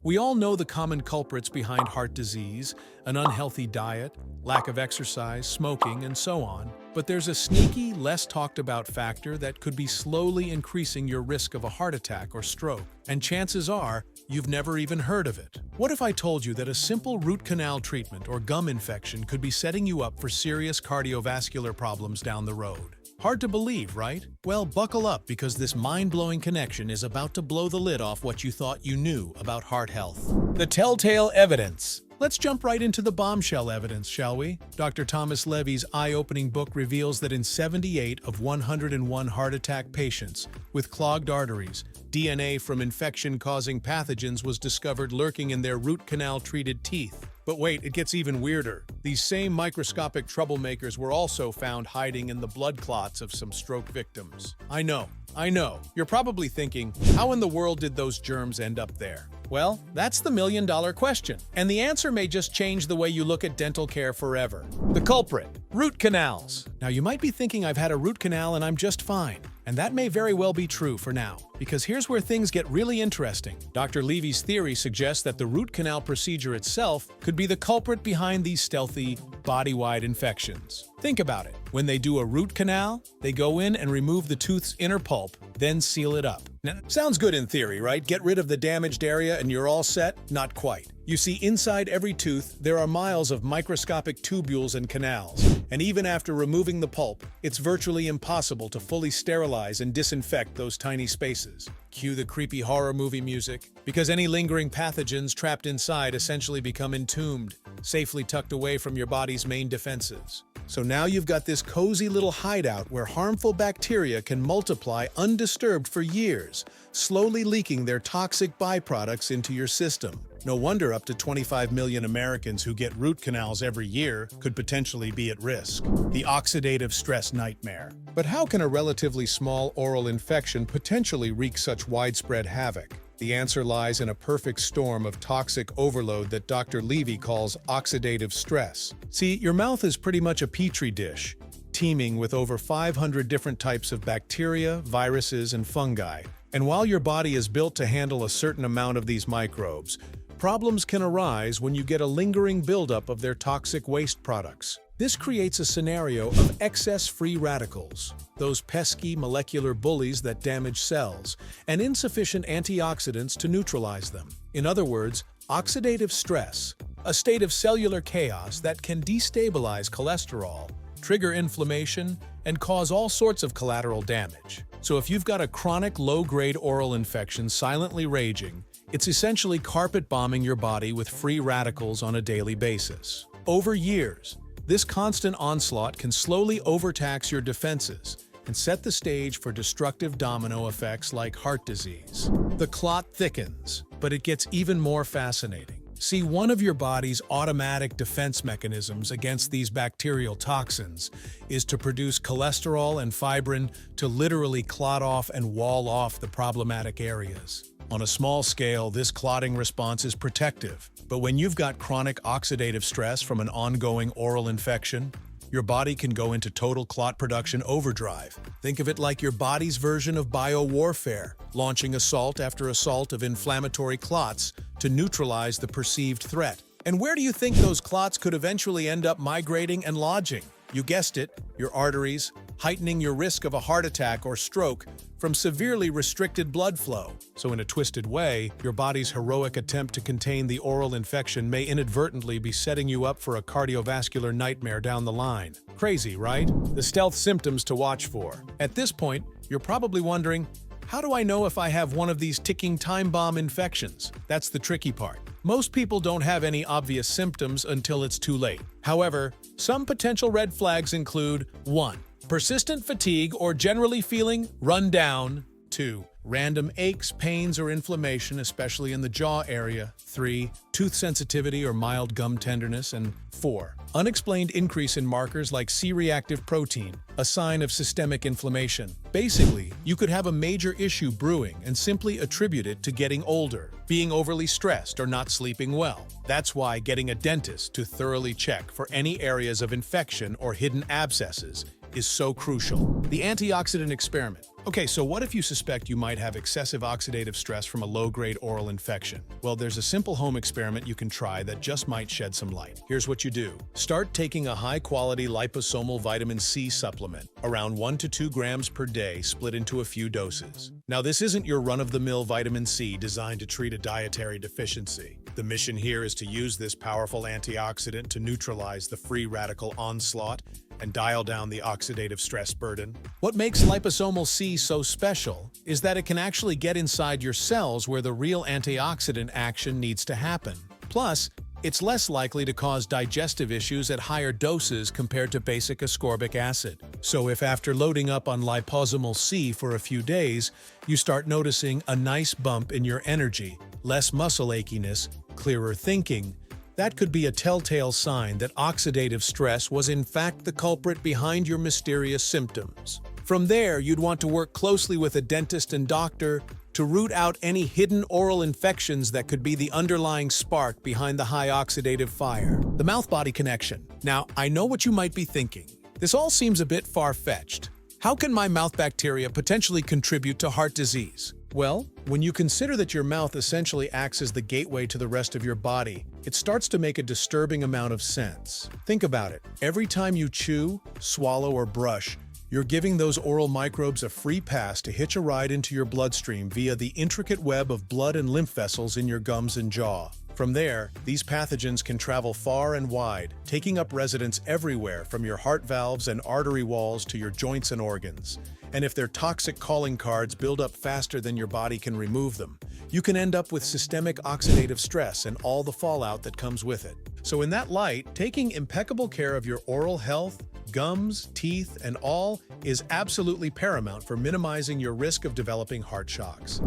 We all know the common culprits behind heart disease: an unhealthy diet, lack of exercise, smoking, and so on. But there's a sneaky, less talked about factor that could be slowly increasing your risk of a heart attack or stroke. And chances are, you've never even heard of it. What if I told you that a simple root canal treatment or gum infection could be setting you up for serious cardiovascular problems down the road? Hard to believe, right? Well, buckle up, because this mind-blowing connection is about to blow the lid off what you thought you knew about heart health. The telltale evidence. Let's jump right into the bombshell evidence, shall we? Dr. Thomas Levy's eye-opening book reveals that in 78 of 101 heart attack patients with clogged arteries, DNA from infection-causing pathogens was discovered lurking in their root canal-treated teeth. But wait, it gets even weirder. These same microscopic troublemakers were also found hiding in the blood clots of some stroke victims. I know. You're probably thinking, how in the world did those germs end up there? Well, that's the million-dollar question. And the answer may just change the way you look at dental care forever. The culprit: root canals. Now, you might be thinking I've had a root canal and I'm just fine. And that may very well be true for now, because here's where things get really interesting. Dr. Levy's theory suggests that the root canal procedure itself could be the culprit behind these stealthy, body-wide infections. Think about it. When they do a root canal, they go in and remove the tooth's inner pulp, then seal it up. Now, sounds good in theory, right? Get rid of the damaged area and you're all set? Not quite. You see, inside every tooth, there are miles of microscopic tubules and canals. And even after removing the pulp, it's virtually impossible to fully sterilize and disinfect those tiny spaces. Cue the creepy horror movie music, because any lingering pathogens trapped inside essentially become entombed, safely tucked away from your body's main defenses. So now you've got this cozy little hideout where harmful bacteria can multiply undisturbed for years, slowly leaking their toxic byproducts into your system. No wonder up to 25 million Americans who get root canals every year could potentially be at risk. The oxidative stress nightmare. But how can a relatively small oral infection potentially wreak such widespread havoc? The answer lies in a perfect storm of toxic overload that Dr. Levy calls oxidative stress. See, your mouth is pretty much a petri dish, teeming with over 500 different types of bacteria, viruses, and fungi. And while your body is built to handle a certain amount of these microbes, problems can arise when you get a lingering buildup of their toxic waste products. This creates a scenario of excess free radicals, those pesky molecular bullies that damage cells, and insufficient antioxidants to neutralize them. In other words, oxidative stress, a state of cellular chaos that can destabilize cholesterol, trigger inflammation, and cause all sorts of collateral damage. So if you've got a chronic low-grade oral infection silently raging, it's essentially carpet bombing your body with free radicals on a daily basis. Over years, this constant onslaught can slowly overtax your defenses and set the stage for destructive domino effects like heart disease. The clot thickens, but it gets even more fascinating. See, one of your body's automatic defense mechanisms against these bacterial toxins is to produce cholesterol and fibrin to literally clot off and wall off the problematic areas. On a small scale, this clotting response is protective, but when you've got chronic oxidative stress from an ongoing oral infection, your body can go into total clot production overdrive. Think of it like your body's version of biowarfare, launching assault after assault of inflammatory clots to neutralize the perceived threat. And where do you think those clots could eventually end up migrating and lodging? You guessed it, your arteries, heightening your risk of a heart attack or stroke from severely restricted blood flow. So in a twisted way, your body's heroic attempt to contain the oral infection may inadvertently be setting you up for a cardiovascular nightmare down the line. Crazy, right? The stealth symptoms to watch for. At this point, you're probably wondering, how do I know if I have one of these ticking time bomb infections? That's the tricky part. Most people don't have any obvious symptoms until it's too late. However, some potential red flags include 1. Persistent fatigue or generally feeling run down. 2. Random aches, pains, or inflammation, especially in the jaw area. 3. Tooth sensitivity or mild gum tenderness. And 4. Unexplained increase in markers like C-reactive protein, a sign of systemic inflammation. Basically, you could have a major issue brewing and simply attribute it to getting older, being overly stressed, or not sleeping well. That's why getting a dentist to thoroughly check for any areas of infection or hidden abscesses is so crucial. The antioxidant experiment. Okay, so what if you suspect you might have excessive oxidative stress from a low-grade oral infection? Well, there's a simple home experiment you can try that just might shed some light. Here's what you do. Start taking a high-quality liposomal vitamin C supplement, around 1 to 2 grams per day, split into a few doses. Now, this isn't your run-of-the-mill vitamin C designed to treat a dietary deficiency. The mission here is to use this powerful antioxidant to neutralize the free radical onslaught and dial down the oxidative stress burden. What makes liposomal C so special is that it can actually get inside your cells where the real antioxidant action needs to happen. Plus, it's less likely to cause digestive issues at higher doses compared to basic ascorbic acid. So if after loading up on liposomal C for a few days, you start noticing a nice bump in your energy, less muscle achiness, clearer thinking, that could be a telltale sign that oxidative stress was in fact the culprit behind your mysterious symptoms. From there, you'd want to work closely with a dentist and doctor to root out any hidden oral infections that could be the underlying spark behind the high oxidative fire. The mouth-body connection. Now, I know what you might be thinking. This all seems a bit far-fetched. How can my mouth bacteria potentially contribute to heart disease? Well, when you consider that your mouth essentially acts as the gateway to the rest of your body, it starts to make a disturbing amount of sense. Think about it. Every time you chew, swallow, or brush, you're giving those oral microbes a free pass to hitch a ride into your bloodstream via the intricate web of blood and lymph vessels in your gums and jaw. From there, these pathogens can travel far and wide, taking up residence everywhere from your heart valves and artery walls to your joints and organs. And if their toxic calling cards build up faster than your body can remove them, you can end up with systemic oxidative stress and all the fallout that comes with it. So in that light, taking impeccable care of your oral health, gums, teeth, and all is absolutely paramount for minimizing your risk of developing heart shocks.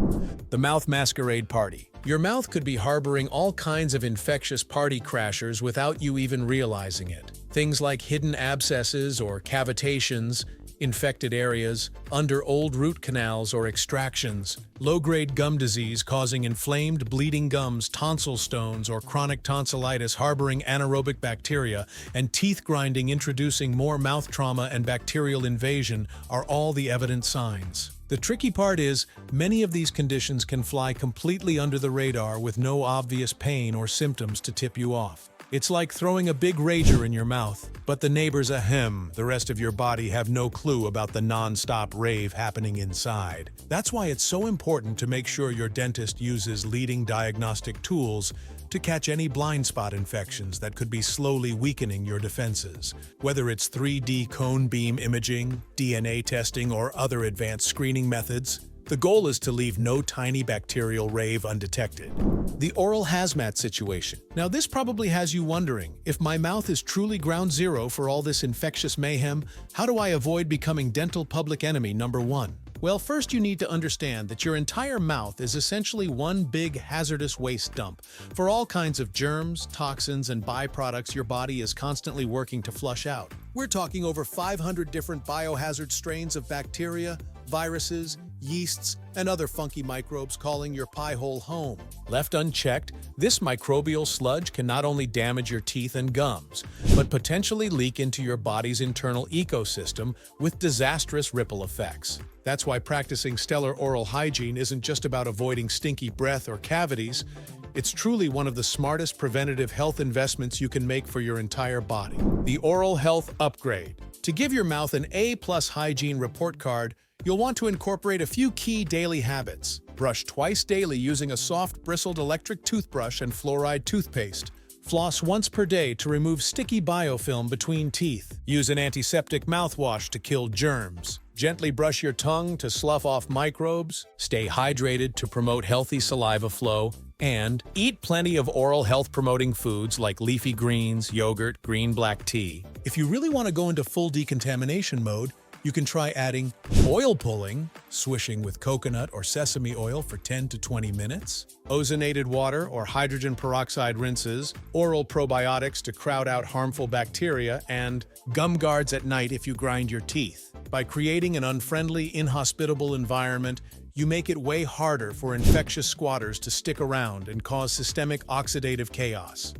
The mouth masquerade party. Your mouth could be harboring all kinds of infectious party crashers without you even realizing it. Things like hidden abscesses or cavitations, infected areas, under old root canals or extractions, low-grade gum disease causing inflamed, bleeding gums, tonsil stones, or chronic tonsillitis harboring anaerobic bacteria, and teeth grinding introducing more mouth trauma and bacterial invasion are all the evident signs. The tricky part is, many of these conditions can fly completely under the radar with no obvious pain or symptoms to tip you off. It's like throwing a big rager in your mouth, but the neighbors ahem, the rest of your body have no clue about the non-stop rave happening inside. That's why it's so important to make sure your dentist uses leading diagnostic tools to catch any blind spot infections that could be slowly weakening your defenses. Whether it's 3D cone beam imaging, DNA testing, or other advanced screening methods, the goal is to leave no tiny bacterial rave undetected. The oral hazmat situation. Now this probably has you wondering, if my mouth is truly ground zero for all this infectious mayhem, how do I avoid becoming dental public enemy number 1? Well, first you need to understand that your entire mouth is essentially one big hazardous waste dump for all kinds of germs, toxins, and byproducts your body is constantly working to flush out. We're talking over 500 different biohazard strains of bacteria, viruses, yeasts, and other funky microbes calling your pie hole home. Left unchecked, this microbial sludge can not only damage your teeth and gums, but potentially leak into your body's internal ecosystem with disastrous ripple effects. That's why practicing stellar oral hygiene isn't just about avoiding stinky breath or cavities. It's truly one of the smartest preventative health investments you can make for your entire body. The oral health upgrade. To give your mouth an A+ hygiene report card, you'll want to incorporate a few key daily habits. Brush twice daily using a soft, bristled electric toothbrush and fluoride toothpaste. Floss once per day to remove sticky biofilm between teeth. Use an antiseptic mouthwash to kill germs. Gently brush your tongue to slough off microbes. Stay hydrated to promote healthy saliva flow. And eat plenty of oral health-promoting foods like leafy greens, yogurt, green black tea. If you really want to go into full decontamination mode, you can try adding oil pulling, swishing with coconut or sesame oil for 10 to 20 minutes, ozonated water or hydrogen peroxide rinses, oral probiotics to crowd out harmful bacteria, and gum guards at night if you grind your teeth. By creating an unfriendly, inhospitable environment, you make it way harder for infectious squatters to stick around and cause systemic oxidative chaos.